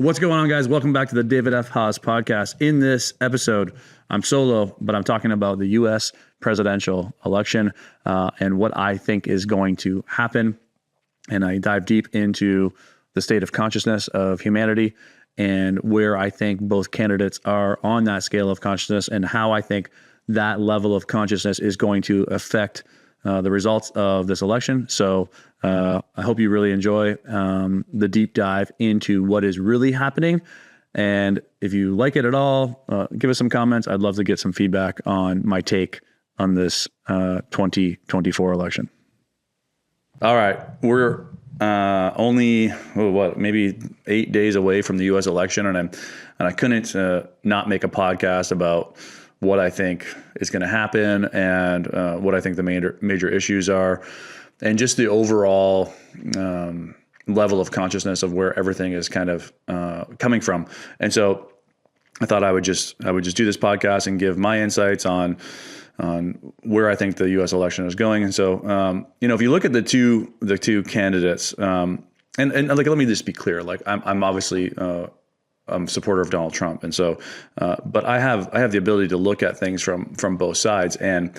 What's going on, guys? Welcome back to the David F. Haas podcast. In this episode, I'm solo, but I'm talking about the U.S. presidential election and what I think is going to happen. And I dive deep into the state of consciousness of humanity and where I think both candidates are on that scale of consciousness and how I think that level of consciousness is going to affect the results of this election. So I hope you really enjoy the deep dive into what is really happening. And if you like it at all, give us some comments. I'd love to get some feedback on my take on this 2024 election. All right. We're only, maybe 8 days away from the U.S. election. And I couldn't not make a podcast about what I think is going to happen and what I think the major issues are, and just the overall level of consciousness of where everything is kind of coming from. And so I thought I would just do this podcast and give my insights on where I think the U.S. election is going. And so, if you look at the two candidates, and like, let me just be clear, like I'm obviously I'm a supporter of Donald Trump. And so, but I have the ability to look at things from both sides. And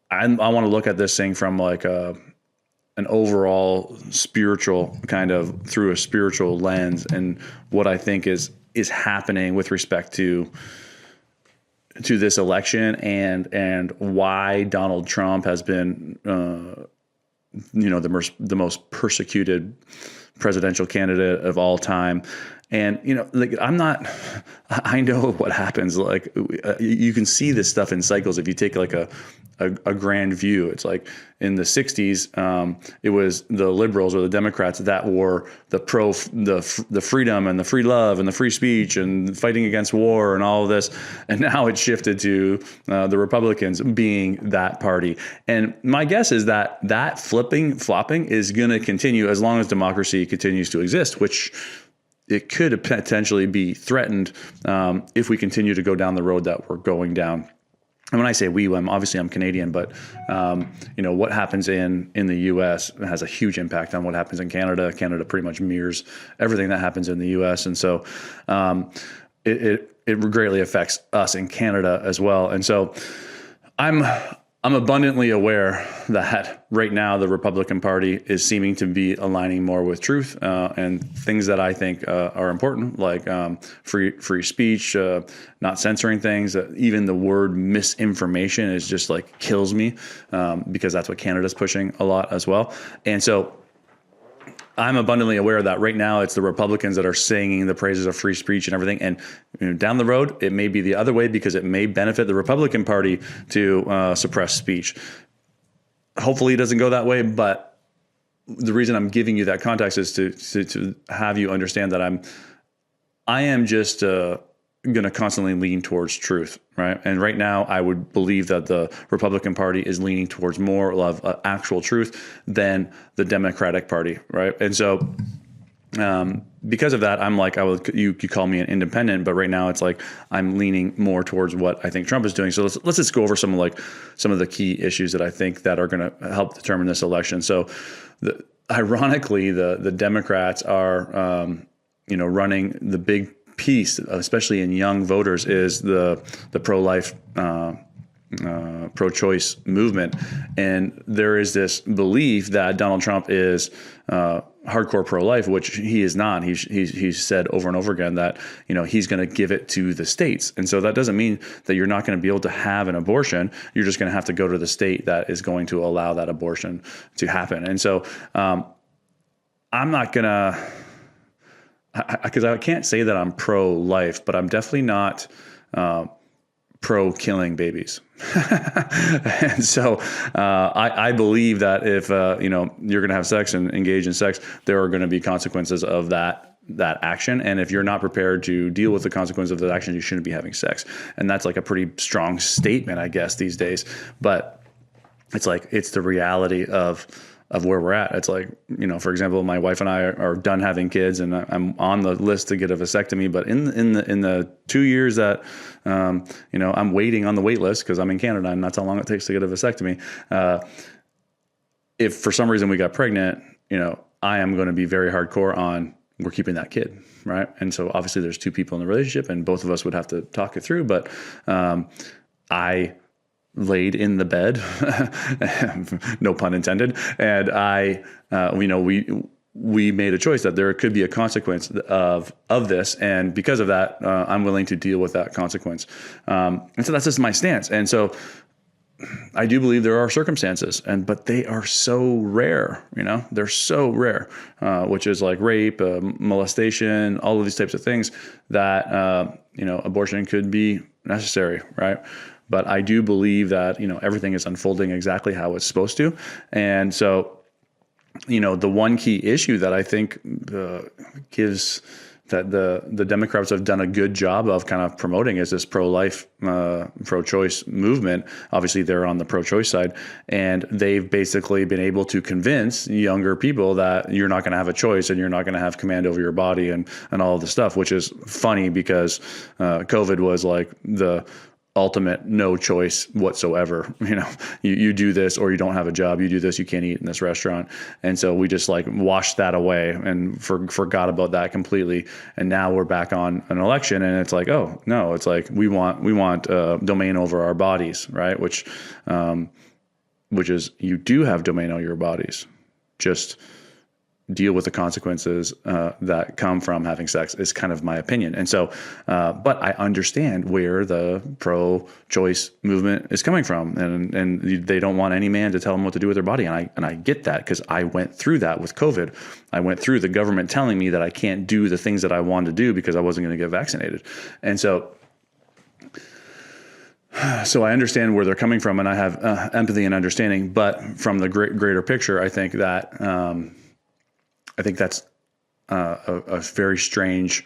I want to look at this thing from like an overall spiritual kind of through a spiritual lens, and what I think is happening with respect to this election and why Donald Trump has been, the most persecuted presidential candidate of all time. And, I know what happens. Like, you can see this stuff in cycles. If you take like a grand view, it's like in the 60s, it was the liberals or the Democrats that were the freedom and the free love and the free speech and fighting against war and all of this. And now it's shifted to the Republicans being that party. And my guess is that flopping is going to continue as long as democracy continues to exist, which it could potentially be threatened if we continue to go down the road that we're going down. And when I say I'm Canadian, but what happens in the U.S. has a huge impact on what happens in Canada. Canada pretty much mirrors everything that happens in the U.S. And so it greatly affects us in Canada as well. And so I'm abundantly aware that right now the Republican Party is seeming to be aligning more with truth and things that I think are important, like free speech, not censoring things. Even the word misinformation is just like kills me because that's what Canada's pushing a lot as well. And so I'm abundantly aware that right now it's the Republicans that are singing the praises of free speech and everything. And down the road, it may be the other way because it may benefit the Republican Party to suppress speech. Hopefully it doesn't go that way. But the reason I'm giving you that context is to have you understand that I am just going to constantly lean towards truth, right? And right now, I would believe that the Republican Party is leaning towards more of actual truth than the Democratic Party, right? And so, because of that, I'm like, you could call me an independent, but right now it's like I'm leaning more towards what I think Trump is doing. So let's just go over some of the key issues that I think that are going to help determine this election. So, ironically, the Democrats are, running the big piece, especially in young voters, is the pro-life, pro-choice movement. And there is this belief that Donald Trump is hardcore pro-life, which he is not. He's said over and over again that he's going to give it to the states. And so that doesn't mean that you're not going to be able to have an abortion. You're just going to have to go to the state that is going to allow that abortion to happen. And so I'm not going to, because I can't say that I'm pro-life, but I'm definitely not pro-killing babies. And so I believe that if you're going to have sex and engage in sex, there are going to be consequences of that action. And if you're not prepared to deal with the consequences of that action, you shouldn't be having sex. And that's like a pretty strong statement, I guess, these days. But it's like it's the reality of where we're at. It's like, for example, my wife and I are done having kids, and I'm on the list to get a vasectomy. But in the 2 years that, I'm waiting on the wait list because I'm in Canada and that's how long it takes to get a vasectomy. If for some reason we got pregnant, I am going to be very hardcore on we're keeping that kid, right? And so obviously there's two people in the relationship, and both of us would have to talk it through. But I laid in the bed, no pun intended, and we made a choice that there could be a consequence of this, and because of that, I'm willing to deal with that consequence. And so that's just my stance. And so I do believe there are circumstances, but they are so rare. They're so rare, which is like rape, molestation, all of these types of things that abortion could be necessary, right? But I do believe that everything is unfolding exactly how it's supposed to, and so the one key issue that I think gives that the Democrats have done a good job of kind of promoting is this pro-life, pro-choice movement. Obviously, they're on the pro-choice side, and they've basically been able to convince younger people that you're not going to have a choice and you're not going to have command over your body and all of the stuff, which is funny because COVID was like the ultimate no choice whatsoever. You do this or you don't have a job. You do this, you can't eat in this restaurant. And so we just like washed that away and forgot about that completely. And now we're back on an election, and it's like, oh no, it's like we want domain over our bodies, right? Which is, you do have domain over your bodies. Just deal with the consequences that come from having sex is kind of my opinion. And so, but I understand where the pro-choice movement is coming from, and they don't want any man to tell them what to do with their body. And I get that, because I went through that with COVID. I went through the government telling me that I can't do the things that I wanted to do because I wasn't going to get vaccinated. And so I understand where they're coming from, and I have empathy and understanding. But from the greater picture, I think that's a very strange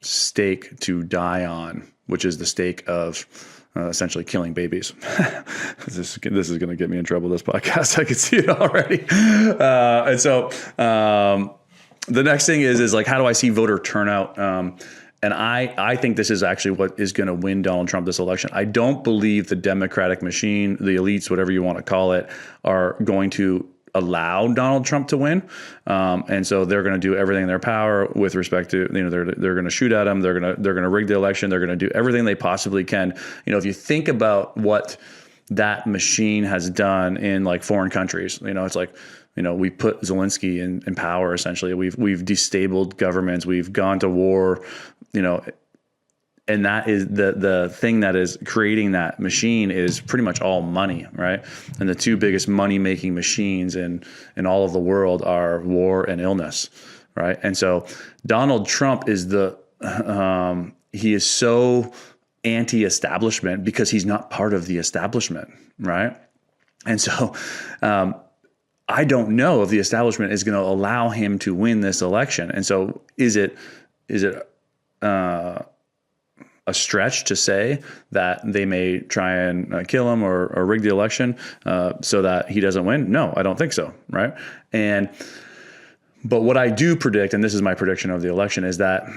stake to die on, which is the stake of essentially killing babies. This is going to get me in trouble, this podcast. I can see it already. And so the next thing is like, how do I see voter turnout? And I think this is actually what is going to win Donald Trump this election. I don't believe the Democratic machine, the elites, whatever you want to call it, are going to allow Donald Trump to win. And so they're going to do everything in their power with respect to, they're going to shoot at him. They're going to rig the election. They're going to do everything they possibly can. If you think about what that machine has done in like foreign countries, it's like, we put Zelensky in power, essentially. We've destabilized governments. We've gone to war, and that is the thing that is creating that machine is pretty much all money, right? And the two biggest money-making machines in all of the world are war and illness, right? And so Donald Trump is he is so anti-establishment because he's not part of the establishment, right? And so I don't know if the establishment is going to allow him to win this election. And so is it a stretch to say that they may try and kill him or rig the election so that he doesn't win? No, I don't think so, right? But what I do predict, and this is my prediction of the election, is that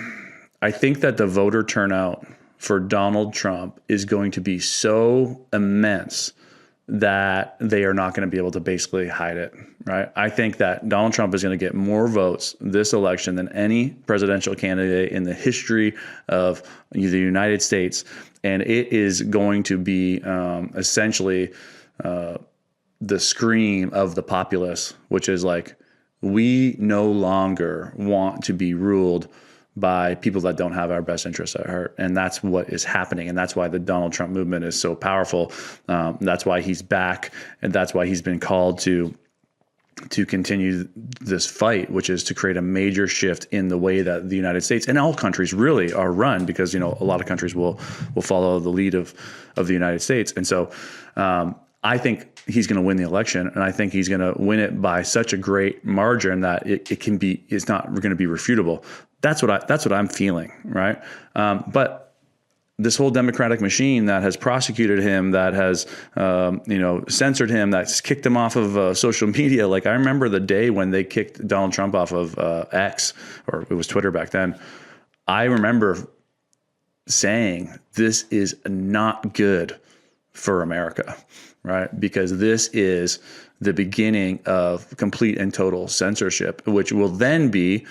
I think that the voter turnout for Donald Trump is going to be so immense that they are not going to be able to basically hide it, right? I think that Donald Trump is going to get more votes this election than any presidential candidate in the history of the United States. And it is going to be essentially the scream of the populace, which is like, we no longer want to be ruled by people that don't have our best interests at heart. And that's what is happening. And that's why the Donald Trump movement is so powerful. That's why he's back. And that's why he's been called to continue this fight, which is to create a major shift in the way that the United States and all countries really are run, because, a lot of countries will follow the lead of the United States. And so I think he's going to win the election, and I think he's going to win it by such a great margin that it's not going to be refutable. That's what I'm feeling, right? But this whole Democratic machine that has prosecuted him, that has censored him, that's kicked him off of social media. Like, I remember the day when they kicked Donald Trump off of X, or it was Twitter back then. I remember saying, this is not good for America, right? Because this is the beginning of complete and total censorship, which will then be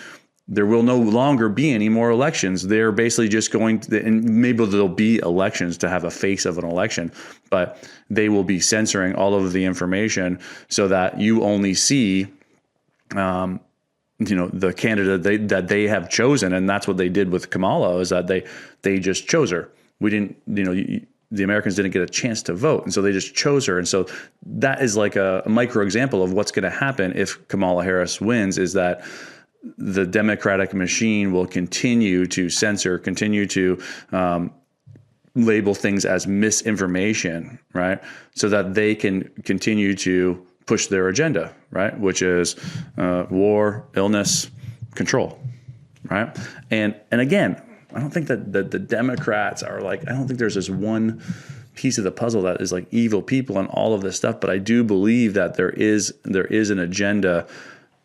there will no longer be any more elections. They're basically just going to, and maybe there'll be elections to have a face of an election, but they will be censoring all of the information so that you only see, the candidate that they have chosen. And that's what they did with Kamala, is that they just chose her. We didn't, the Americans didn't get a chance to vote. And so they just chose her. And so that is like a micro example of what's going to happen if Kamala Harris wins, is that the Democratic machine will continue to censor, continue to label things as misinformation, right? So that they can continue to push their agenda, right? Which is war, illness, control, right? And again, I don't think that the Democrats are like, I don't think there's this one piece of the puzzle that is like evil people and all of this stuff, but I do believe that there is an agenda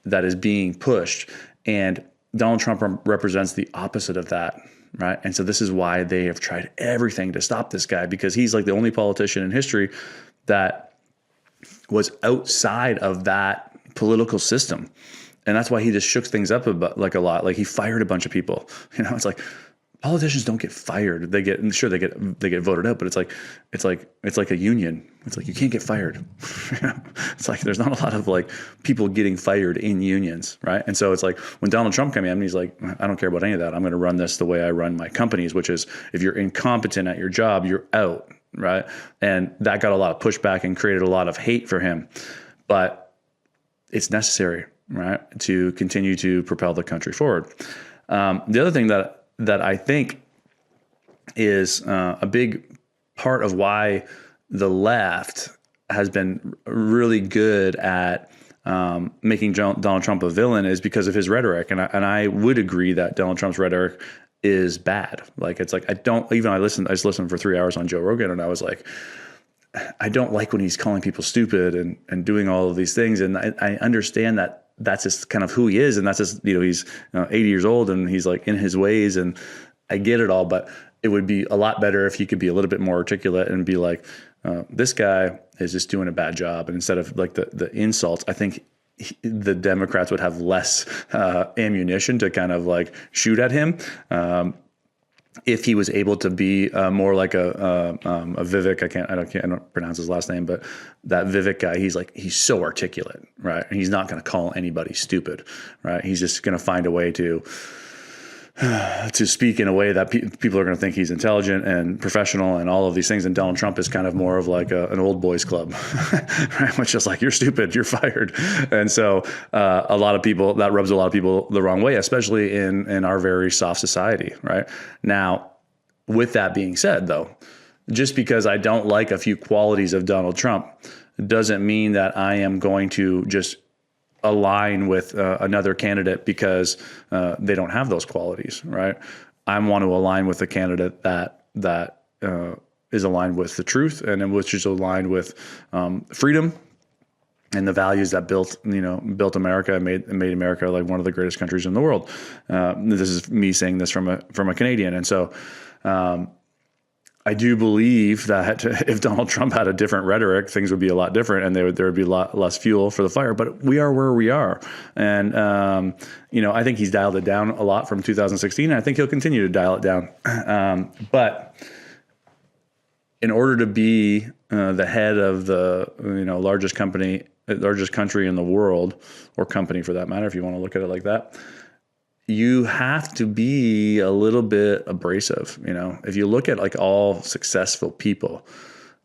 that is being pushed. And Donald Trump represents the opposite of that, right? And so this is why they have tried everything to stop this guy, because he's like the only politician in history that was outside of that political system. And that's why he just shook things up a lot. Like he fired a bunch of people. It's like politicians don't get fired. They get voted out, but it's like a union. It's like you can't get fired. It's like there's not a lot of like people getting fired in unions, right? And so it's like when Donald Trump came in, he's like, I don't care about any of that. I'm going to run this the way I run my companies, which is if you're incompetent at your job, you're out, right? And that got a lot of pushback and created a lot of hate for him. But it's necessary, right, to continue to propel the country forward. The other thing that I think is a big part of why the left has been really good at making Donald Trump a villain is because of his rhetoric. And I would agree that Donald Trump's rhetoric is bad. Like, it's like, I just listened for 3 hours on Joe Rogan, and I was like, I don't like when he's calling people stupid and doing all of these things. And I understand that that's just kind of who he is. And that's just, he's 80 years old and he's like in his ways, and I get it all, but it would be a lot better if he could be a little bit more articulate and be like, this guy is just doing a bad job. And instead of like the insults, I think the Democrats would have less ammunition to kind of like shoot at him. If he was able to be more like a Vivek, I don't pronounce his last name, but that Vivek guy, he's so articulate, right? And he's not going to call anybody stupid, right? He's just going to find a way to speak in a way that people are going to think he's intelligent and professional and all of these things. And Donald Trump is kind of more of like an old boys club, right? Which is like, you're stupid, you're fired. And so that rubs a lot of people the wrong way, especially in our very soft society, right? Now, with that being said, though, just because I don't like a few qualities of Donald Trump doesn't mean that I am going to just align with another candidate because they don't have those qualities, right? I want to align with a candidate that is aligned with the truth, and which is aligned with freedom and the values that built America and made America like one of the greatest countries in the world. This is me saying this from a Canadian, and so I do believe that if Donald Trump had a different rhetoric, things would be a lot different, and there would be a lot less fuel for the fire. But we are where we are, and I think he's dialed it down a lot from 2016. And I think he'll continue to dial it down. But in order to be the head of the largest country in the world, or company for that matter, if you want to look at it like that, you have to be a little bit abrasive. If you look at like all successful people,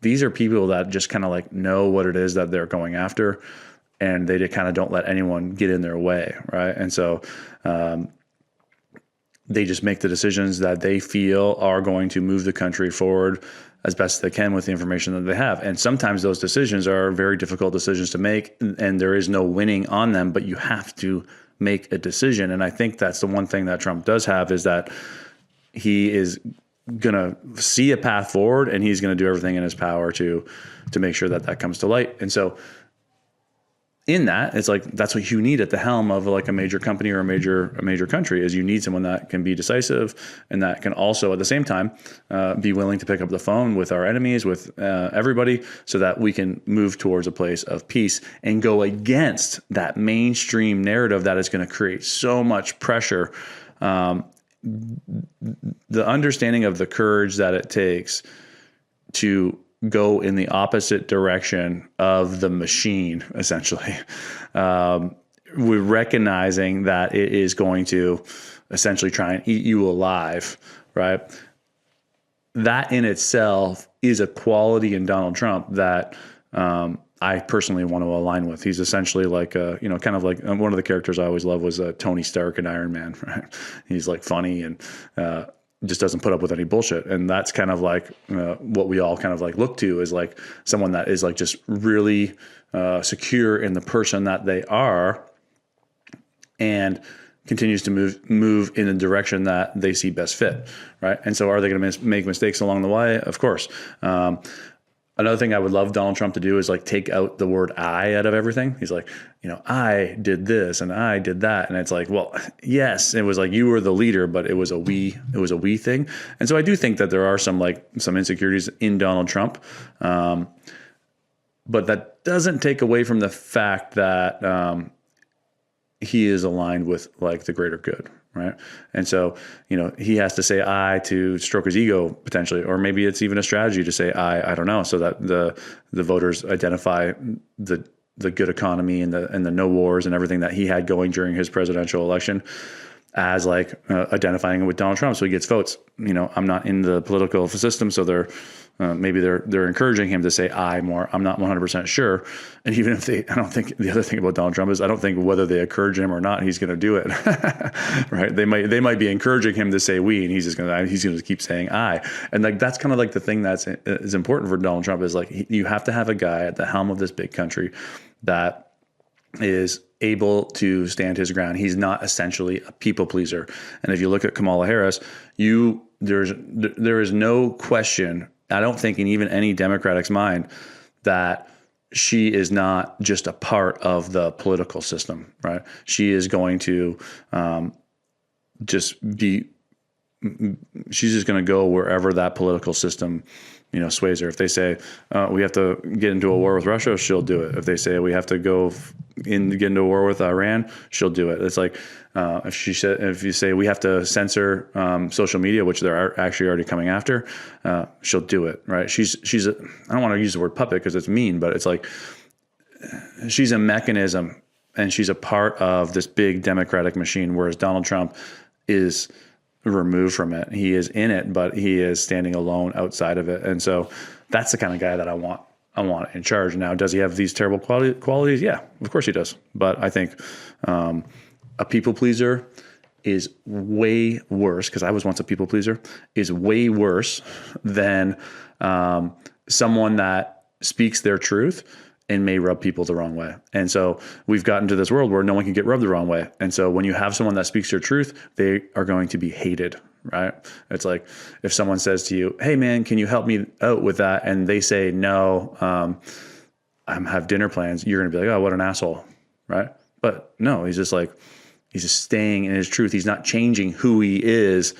these are people that just kind of like know what it is that they're going after, and they kind of don't let anyone get in their way, right? And so they just make the decisions that they feel are going to move the country forward as best they can with the information that they have. And sometimes those decisions are very difficult decisions to make, and there is no winning on them, but you have to make a decision. And I think that's the one thing that Trump does have, is that he is going to see a path forward, and he's going to do everything in his power to make sure that comes to light. And so in that, it's like that's what you need at the helm of like a major company or a major country, is you need someone that can be decisive and that can also at the same time be willing to pick up the phone with our enemies, with everybody, so that we can move towards a place of peace and go against that mainstream narrative that is going to create so much pressure. The understanding of the courage that it takes to go in the opposite direction of the machine, essentially. We're recognizing that it is going to essentially try and eat you alive, right? That in itself is a quality in Donald Trump that I personally want to align with. He's essentially like, kind of like one of the characters I always loved was Tony Stark in Iron Man, right? He's like funny and just doesn't put up with any bullshit. And that's kind of like what we all kind of like look to is like someone that is like just really secure in the person that they are and continues to move in the direction that they see best fit, right? And so are they going to make mistakes along the way? Of course. Another thing I would love Donald Trump to do is like take out the word I out of everything. He's like, I did this and I did that. And it's like, well, yes, it was like you were the leader, but it was a we thing. And so I do think that there are some insecurities in Donald Trump. But that doesn't take away from the fact that he is aligned with like the greater good. Right. And so, he has to say I to stroke his ego potentially, or maybe it's even a strategy to say I don't know, so that the voters identify the good economy and the no wars and everything that he had going during his presidential election as like identifying it with Donald Trump. So he gets votes. I'm not in the political system, so they're encouraging him to say I more. I'm not 100% sure. And even if I don't think the other thing about Donald Trump is I don't think whether they encourage him or not, he's going to do it. Right? They might be encouraging him to say we, and he's going to keep saying I. And like that's kind of like the thing that's is important for Donald Trump is like you have to have a guy at the helm of this big country that is able to stand his ground. He's not essentially a people pleaser. And if you look at Kamala Harris, there is no question, I don't think in even any Democratic's mind, that she is not just a part of the political system, right? She is going to she's just going to go wherever that political system sways her. If they say we have to get into a war with Russia, she'll do it. If they say we have to get into a war with Iran, she'll do it. It's like if you say we have to censor social media, which they're actually already coming after, she'll do it. Right? I don't want to use the word puppet because it's mean, but it's like she's a mechanism and she's a part of this big democratic machine. Whereas Donald Trump is removed from it. He is in it, but he is standing alone outside of it. And so that's the kind of guy that I want in charge. Now, does he have these terrible qualities? Yeah, of course he does. But I think a people pleaser is way worse, because I was once a people pleaser, is way worse than someone that speaks their truth and may rub people the wrong way. And so we've gotten to this world where no one can get rubbed the wrong way. And so when you have someone that speaks your truth, they are going to be hated, right? It's like if someone says to you, hey man, can you help me out with that? And they say, no, I have dinner plans. You're going to be like, oh, what an asshole, right? But no, he's just staying in his truth. He's not changing who he is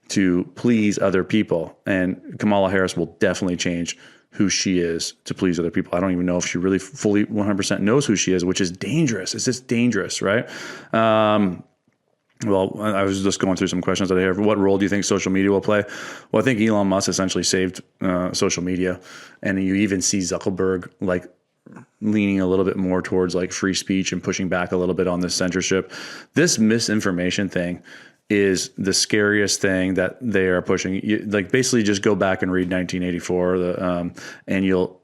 to please other people. And Kamala Harris will definitely change who she is to please other people. I don't even know if she really fully 100% knows who she is, which is dangerous. It's just dangerous, right? Well, I was just going through some questions that I have. What role do you think social media will play? Well, I think Elon Musk essentially saved social media. And you even see Zuckerberg like leaning a little bit more towards like free speech and pushing back a little bit on this censorship. This misinformation thing is the scariest thing that they are pushing. Like basically just go back and read 1984, and you'll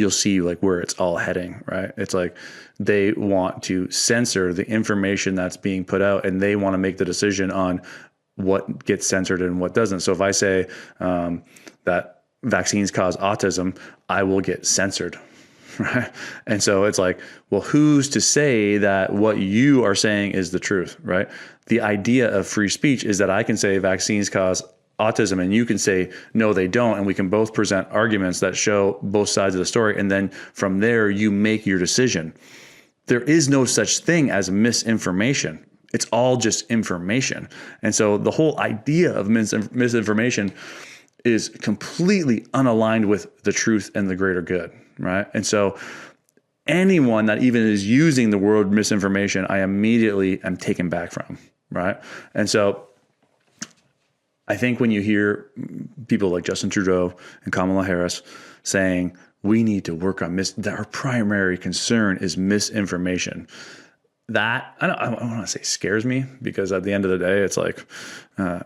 see like where it's all heading, right? It's like they want to censor the information that's being put out, and they want to make the decision on what gets censored and what doesn't. So if I say that vaccines cause autism, I will get censored. Right. And so it's like, well, who's to say that what you are saying is the truth, right? The idea of free speech is that I can say vaccines cause autism and you can say, no, they don't. And we can both present arguments that show both sides of the story. And then from there, you make your decision. there is no such thing as misinformation. It's all just information. And so the whole idea of misinformation is completely unaligned with the truth and the greater good, right? And so anyone that even is using the word misinformation, I immediately am taken back from, right? And so I think when you hear people like Justin Trudeau and Kamala Harris saying, we need to work on that our primary concern is misinformation, that I don't want to say scares me, because at the end of the day, it's like,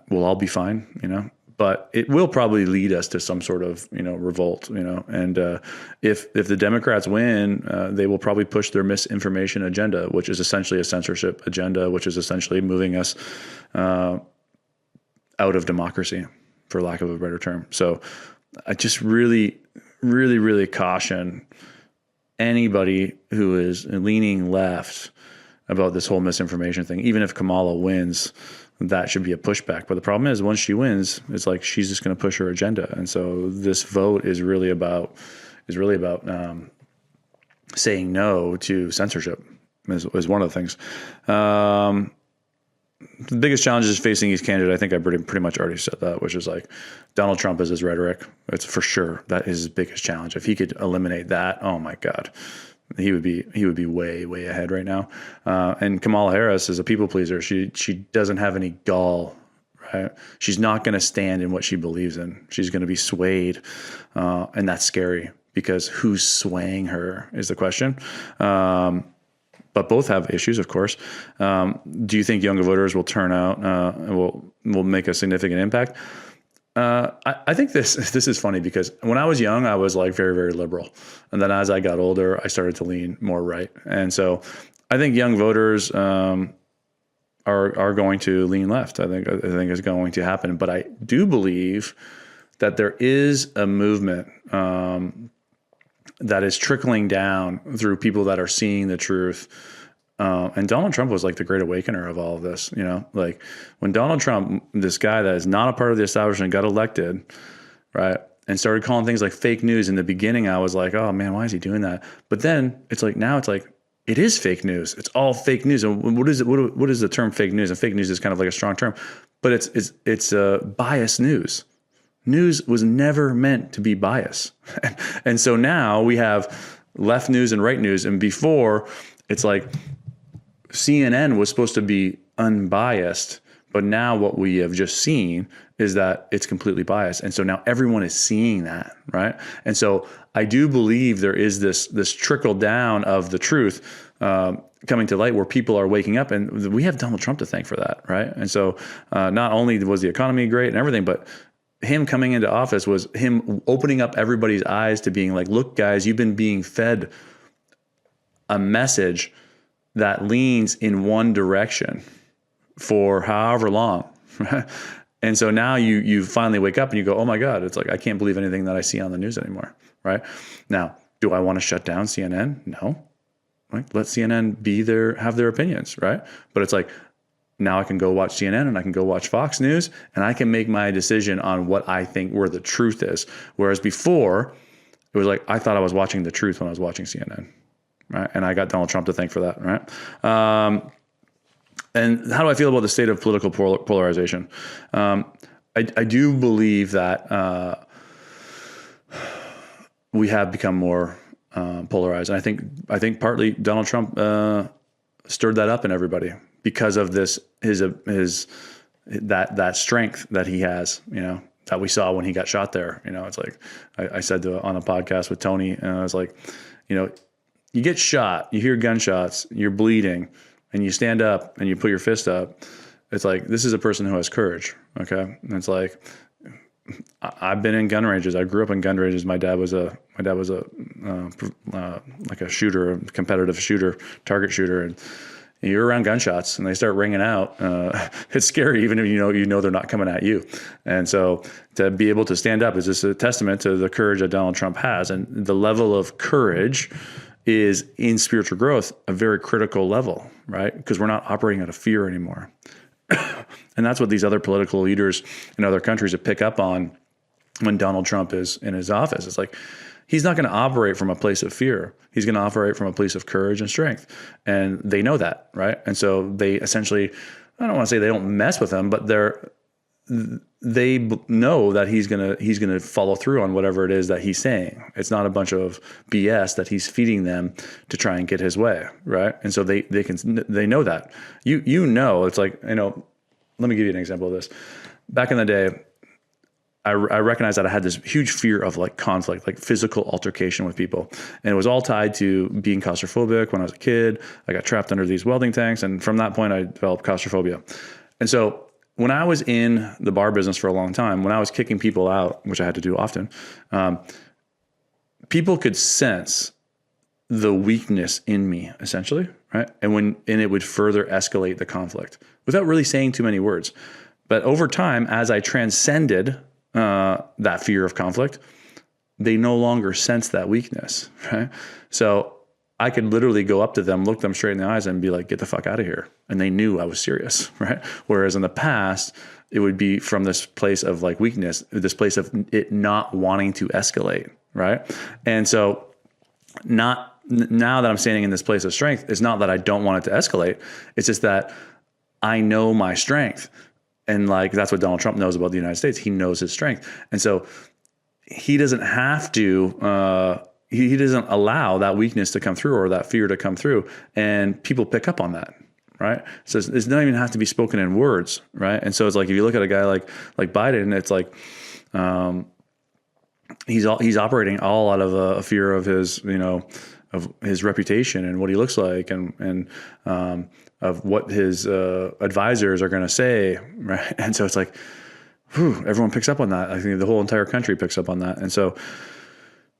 we'll all be fine, but it will probably lead us to some sort of, revolt, and if the Democrats win, they will probably push their misinformation agenda, which is essentially a censorship agenda, which is essentially moving us out of democracy, for lack of a better term. So I just really, really, really caution anybody who is leaning left about this whole misinformation thing. Even if Kamala wins, that should be a pushback. But the problem is, once she wins, it's like she's just going to push her agenda. And so this vote is really about saying no to censorship is one of the things. The biggest challenges facing each candidate, I think I pretty much already said that, which is like Donald Trump is his rhetoric. It's for sure that is his biggest challenge. If he could eliminate that, oh my God, he would be way, way ahead right now. And Kamala Harris is a people pleaser. She doesn't have any gall, right? She's not going to stand in what she believes in. She's going to be swayed, and that's scary, because who's swaying her is the question. But both have issues, of course. Do you think younger voters will turn out and will make a significant impact? I think this is funny, because when I was young, I was like very, very liberal. And then as I got older, I started to lean more right. And so I think young voters are going to lean left. I think it's going to happen. But I do believe that there is a movement that is trickling down through people that are seeing the truth. And Donald Trump was like the great awakener of all of this, like when Donald Trump, this guy that is not a part of the establishment, got elected, right, and started calling things like fake news. In the beginning, I was like, oh man, why is he doing that? But then it's like, now it's like, it is fake news. It's all fake news. And what is it? What is the term fake news? And fake news is kind of like a strong term, but it's biased news. News was never meant to be biased. And so now we have left news and right news. And before, it's like CNN was supposed to be unbiased, but now what we have just seen is that it's completely biased. And so now everyone is seeing that, right? And so I do believe there is this trickle down of the truth coming to light, where people are waking up, and we have Donald Trump to thank for that, right? And so not only was the economy great and everything, but him coming into office was him opening up everybody's eyes to being like, look, guys, you've been being fed a message that leans in one direction for however long. And so now you finally wake up and you go, oh my God, it's like, I can't believe anything that I see on the news anymore, right? Now, do I want to shut down CNN? No. Right? Let CNN be there, have their opinions, right? But it's like, now I can go watch CNN and I can go watch Fox News, and I can make my decision on what I think where the truth is. Whereas before, it was like, I thought I was watching the truth when I was watching CNN, right? And I got Donald Trump to thank for that, right? And how do I feel about the state of political polarization? I do believe that we have become more polarized, and I think partly Donald Trump stirred that up in everybody because of this that strength that he has, that we saw when he got shot there. It's like I said on a podcast with Tony, and I was like, you get shot, you hear gunshots, you're bleeding, and you stand up and you put your fist up. It's like, this is a person who has courage. Okay. And it's like, I've been in gun ranges. I grew up in gun ranges. My dad was a like a shooter, a competitive shooter, target shooter. And you're around gunshots and they start ringing out. It's scary, even if you know they're not coming at you. And so to be able to stand up is just a testament to the courage that Donald Trump has. And the level of courage is, in spiritual growth, a very critical level, right? Because we're not operating out of fear anymore. And that's what these other political leaders in other countries have picked up on when Donald Trump is in his office. It's like, he's not going to operate from a place of fear. He's going to operate from a place of courage and strength. And they know that, right? And so they essentially, I don't want to say they don't mess with him, but they know that he's gonna follow through on whatever it is that he's saying. It's not a bunch of BS that he's feeding them to try and get his way, right? And so they know that. It's like, let me give you an example of this. Back in the day, I recognized that I had this huge fear of like conflict, like physical altercation with people. And it was all tied to being claustrophobic. When I was a kid, I got trapped under these welding tanks. And from that point, I developed claustrophobia. And so when I was in the bar business for a long time, when I was kicking people out, which I had to do often, people could sense the weakness in me, essentially, right? And it would further escalate the conflict without really saying too many words. But over time, as I transcended that fear of conflict, they no longer sense that weakness, right? So I could literally go up to them, look them straight in the eyes and be like, get the fuck out of here. And they knew I was serious, right? Whereas in the past, it would be from this place of like weakness, this place of it not wanting to escalate, right? And so now that I'm standing in this place of strength, it's not that I don't want it to escalate. It's just that I know my strength. And like, that's what Donald Trump knows about the United States. He knows his strength. And so he doesn't have to, he doesn't allow that weakness to come through or that fear to come through. And people pick up on that, right? So it doesn't even have to be spoken in words, right? And so it's like, if you look at a guy like Biden, it's like, he's operating all out of a fear of his, of his reputation and what he looks like and of what his advisors are going to say, right? And so it's like, everyone picks up on that. I think the whole entire country picks up on that. And so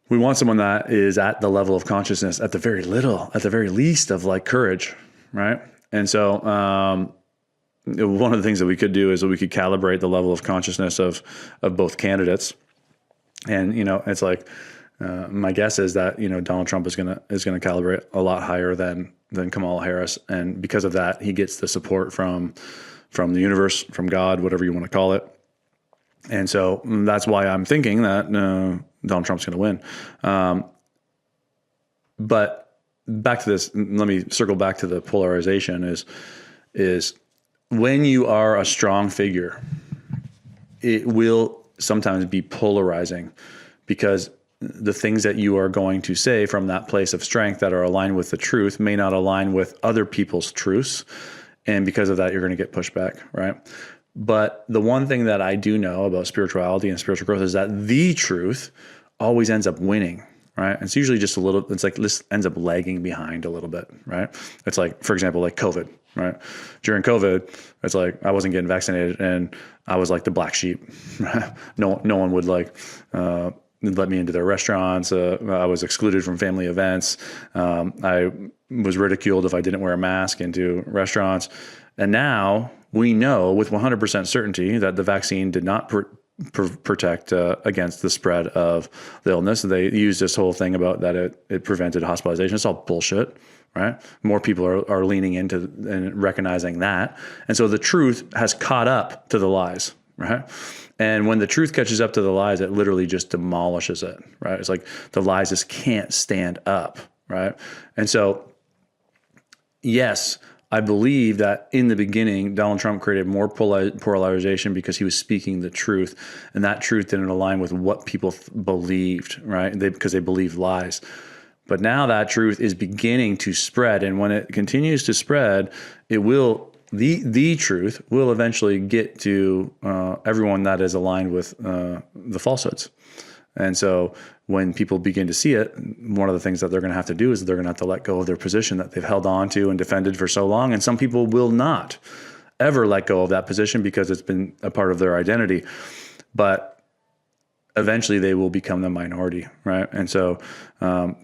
we want someone that is at the level of consciousness, at the very least of like courage, right? And so one of the things that we could do is that we could calibrate the level of consciousness of both candidates. And, it's like, my guess is that, Donald Trump is going to calibrate a lot higher than Kamala Harris. And because of that, he gets the support from the universe, from God, whatever you want to call it. And so that's why I'm thinking that Donald Trump's going to win. But back to this, let me circle back to the polarization is when you are a strong figure, it will sometimes be polarizing because the things that you are going to say from that place of strength that are aligned with the truth may not align with other people's truths. And because of that, you're going to get pushed back, right? But the one thing that I do know about spirituality and spiritual growth is that the truth always ends up winning, right? It's usually just it's like this ends up lagging behind a little bit, right? It's like, for example, like COVID, right? During COVID, it's like I wasn't getting vaccinated and I was like the black sheep. No one would like let me into their restaurants. I was excluded from family events. I was ridiculed if I didn't wear a mask into restaurants. And now we know with 100% certainty that the vaccine did not protect against the spread of the illness. They used this whole thing about that it prevented hospitalization. It's all bullshit, right? More people are leaning into and recognizing that. And so the truth has caught up to the lies, right? And when the truth catches up to the lies, it literally just demolishes it, right? It's like the lies just can't stand up, right? And so, yes, I believe that in the beginning, Donald Trump created more polarization because he was speaking the truth, and that truth didn't align with what people believed, right? Because they believed lies. But now that truth is beginning to spread, and when it continues to spread, it will. The truth will eventually get to everyone that is aligned with the falsehoods. And so when people begin to see it, one of the things that they're going to have to do is they're going to have to let go of their position that they've held on to and defended for so long. And some people will not ever let go of that position because it's been a part of their identity. But eventually they will become the minority, right? And so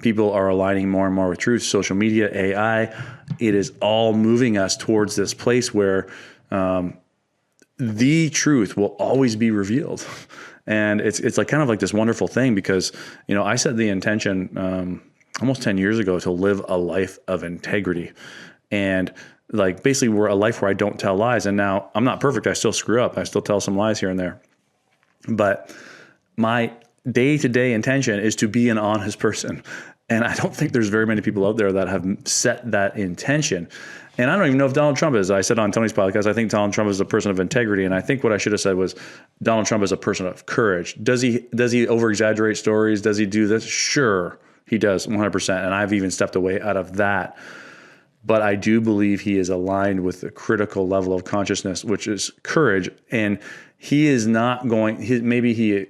people are aligning more and more with truth. Social media, AI, it is all moving us towards this place where the truth will always be revealed. And it's like kind of like this wonderful thing because, I set the intention almost 10 years ago to live a life of integrity. And like basically we're a life where I don't tell lies. And now I'm not perfect. I still screw up. I still tell some lies here and there. But my day-to-day intention is to be an honest person. And I don't think there's very many people out there that have set that intention. And I don't even know if Donald Trump is. I said on Tony's podcast, I think Donald Trump is a person of integrity. And I think what I should have said was Donald Trump is a person of courage. Does he over-exaggerate stories? Does he do this? Sure, he does 100%. And I've even stepped away out of that. But I do believe he is aligned with the critical level of consciousness, which is courage. And he is not going, maybe he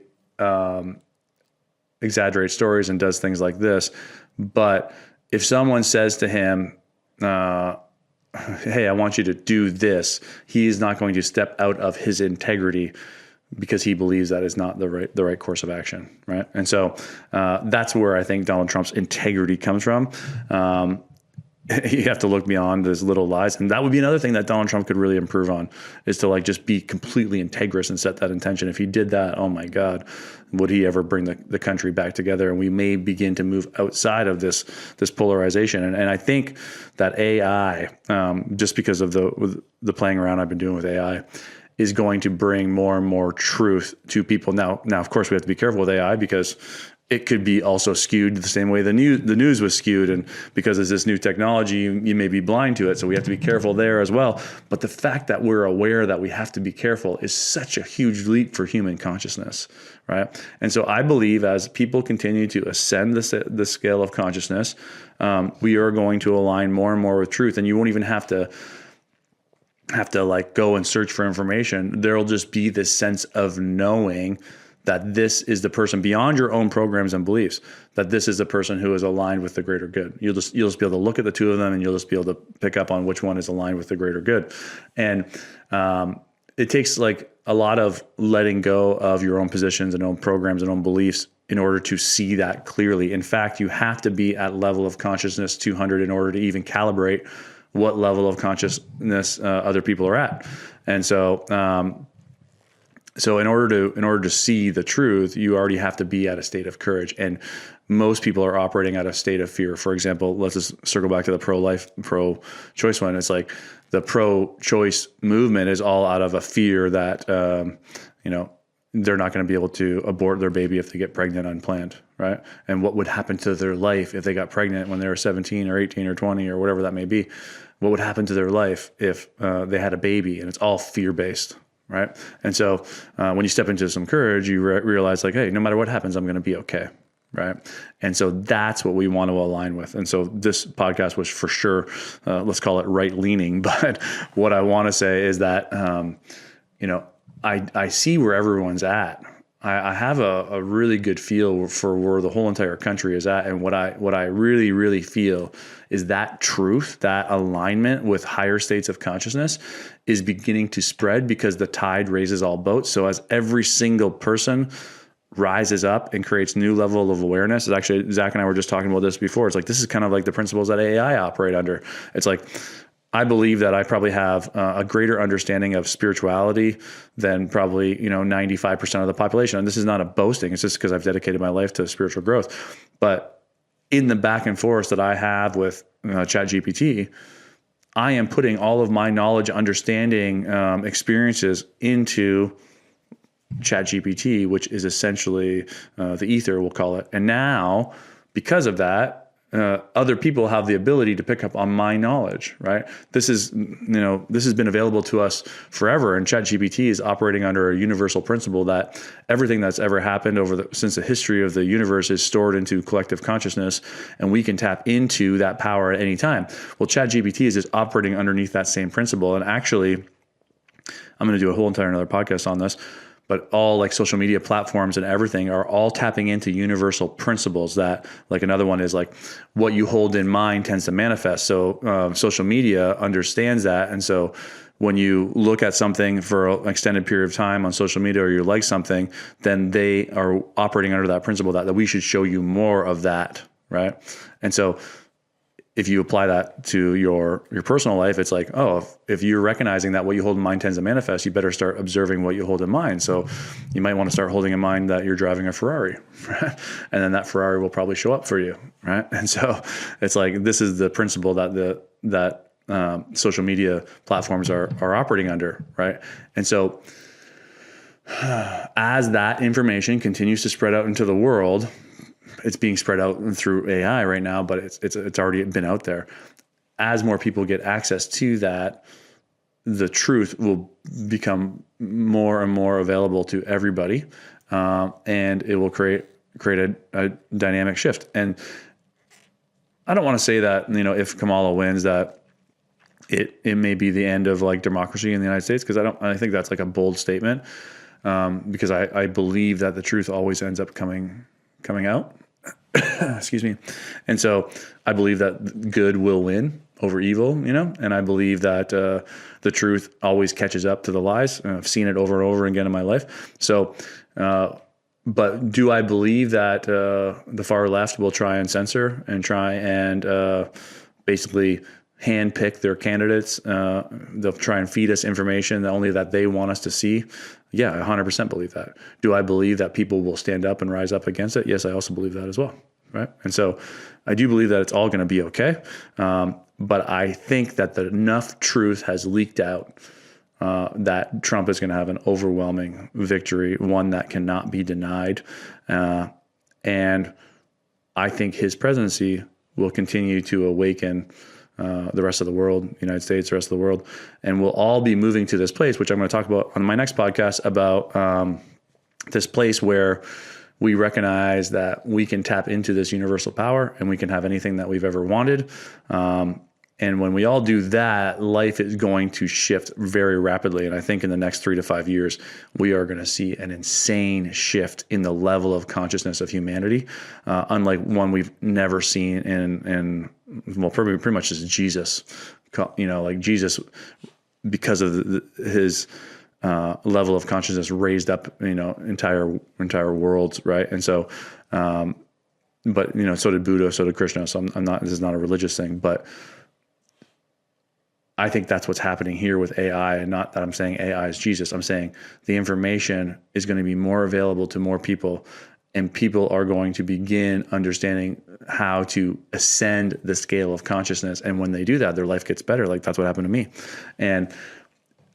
exaggerates stories and does things like this. But if someone says to him, hey, I want you to do this, he is not going to step out of his integrity because he believes that is not the right course of action, right? And so that's where I think Donald Trump's integrity comes from. You have to look beyond those little lies. And that would be another thing that Donald Trump could really improve on, is to like just be completely integrous and set that intention. If he did that, oh my God, would he ever bring the country back together? And we may begin to move outside of this polarization. And I think that AI, just because of the playing around I've been doing with AI, is going to bring more and more truth to people. Now, of course, we have to be careful with AI because it could be also skewed the same way the news was skewed. And because it's this new technology, you may be blind to it. So we have to be careful there as well. But the fact that we're aware that we have to be careful is such a huge leap for human consciousness, right? And so I believe as people continue to ascend the scale of consciousness, we are going to align more and more with truth. And you won't even have to like go and search for information. There'll just be this sense of knowing that this is the person beyond your own programs and beliefs, that this is the person who is aligned with the greater good. You'll just be able to look at the two of them and you'll just be able to pick up on which one is aligned with the greater good. And it takes like a lot of letting go of your own positions and own programs and own beliefs in order to see that clearly. In fact, you have to be at level of consciousness 200 in order to even calibrate what level of consciousness other people are at. And so, So in order to see the truth, you already have to be at a state of courage. And most people are operating at a state of fear. For example, let's just circle back to the pro-choice one. It's like the pro-choice movement is all out of a fear that, they're not going to be able to abort their baby if they get pregnant unplanned, right? And what would happen to their life if they got pregnant when they were 17 or 18 or 20 or whatever that may be? What would happen to their life if they had a baby? And it's all fear-based. Right. And so when you step into some courage, you realize like, hey, no matter what happens, I'm going to be okay. Right. And so that's what we want to align with. And so this podcast was for sure, let's call it right leaning. But what I want to say is that, I see where everyone's at. I have a really good feel for where the whole entire country is at. And what I really, really feel is that truth, that alignment with higher states of consciousness is beginning to spread because the tide raises all boats. So as every single person rises up and creates new level of awareness, it's actually, Zach and I were just talking about this before. It's like, this is kind of like the principles that AI operate under. It's like, I believe that I probably have a greater understanding of spirituality than probably 95% of the population. And this is not a boasting. It's just because I've dedicated my life to spiritual growth. But in the back and forth that I have with ChatGPT, I am putting all of my knowledge, understanding, experiences into ChatGPT, which is essentially the ether, we'll call it. And now, because of that, other people have the ability to pick up on my knowledge, right? This has been available to us forever. And ChatGPT is operating under a universal principle that everything that's ever happened since the history of the universe is stored into collective consciousness, and we can tap into that power at any time. Well, ChatGPT is just operating underneath that same principle. And actually, I'm going to do a whole entire another podcast on this. But all like social media platforms and everything are all tapping into universal principles that, like another one is like, what you hold in mind tends to manifest. So social media understands that. And so when you look at something for an extended period of time on social media, or you like something, then they are operating under that principle that we should show you more of that, right? And so if you apply that to your personal life, it's like, oh, if you're recognizing that what you hold in mind tends to manifest, you better start observing what you hold in mind. So you might want to start holding in mind that you're driving a Ferrari, right? And then that Ferrari will probably show up for you, right? And so it's like, this is the principle that social media platforms are operating under, right? And so As that information continues to spread out into the world, it's being spread out through AI right now, but it's already been out there. As more people get access to that, the truth will become more and more available to everybody, and it will create a dynamic shift. And I don't want to say that, if Kamala wins, that it may be the end of like democracy in the United States, because I think that's like a bold statement, because I believe that the truth always ends up coming out. Excuse me. And so I believe that good will win over evil, and I believe that the truth always catches up to the lies. I've seen it over and over again in my life. So, but do I believe that the far left will try and censor and try and basically handpick their candidates? They'll try and feed us information that only that they want us to see. Yeah, I 100% believe that. Do I believe that people will stand up and rise up against it? Yes, I also believe that as well. Right. And so I do believe that it's all going to be okay. But I think that enough truth has leaked out that Trump is going to have an overwhelming victory, one that cannot be denied. And I think his presidency will continue to awaken the rest of the world, United States, the rest of the world, and we'll all be moving to this place, which I'm going to talk about on my next podcast, about this place where we recognize that we can tap into this universal power and we can have anything that we've ever wanted. And when we all do that, life is going to shift very rapidly. And I think in the next 3 to 5 years, we are going to see an insane shift in the level of consciousness of humanity, unlike one we've never seen in pretty much just Jesus. Like Jesus, because of his level of consciousness, raised up, entire worlds, right? And so, but so did Buddha, so did Krishna. So I'm not. This is not a religious thing, but I think that's what's happening here with AI, and not that I'm saying AI is Jesus. I'm saying the information is going to be more available to more people, and people are going to begin understanding how to ascend the scale of consciousness. And when they do that, their life gets better. Like that's what happened to me. And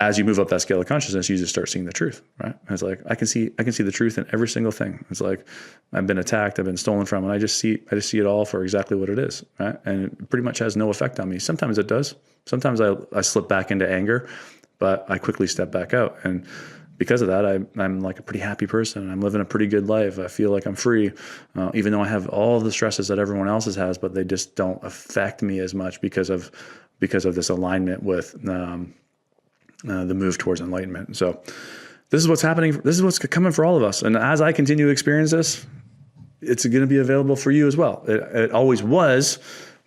as you move up that scale of consciousness, you just start seeing the truth, right? And it's like I can see the truth in every single thing. It's like I've been attacked, I've been stolen from, and I just see it all for exactly what it is, right? And it pretty much has no effect on me. Sometimes it does. Sometimes I slip back into anger, but I quickly step back out. And because of that, I'm like a pretty happy person. I'm living a pretty good life. I feel like I'm free, even though I have all the stresses that everyone else has, but they just don't affect me as much because of this alignment with the move towards enlightenment. So this is what's happening. This is what's coming for all of us. And as I continue to experience this, it's going to be available for you as well. It always was,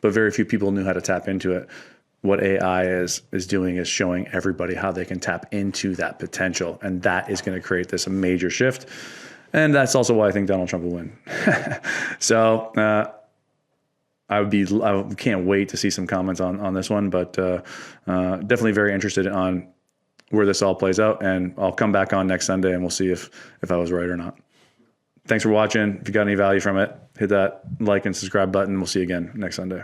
but very few people knew how to tap into it. What AI is doing is showing everybody how they can tap into that potential. And that is going to create this major shift. And that's also why I think Donald Trump will win. So I can't wait to see some comments on this one, but definitely very interested on where this all plays out. And I'll come back on next Sunday and we'll see if I was right or not. Thanks for watching. If you got any value from it, hit that like and subscribe button. We'll see you again next Sunday.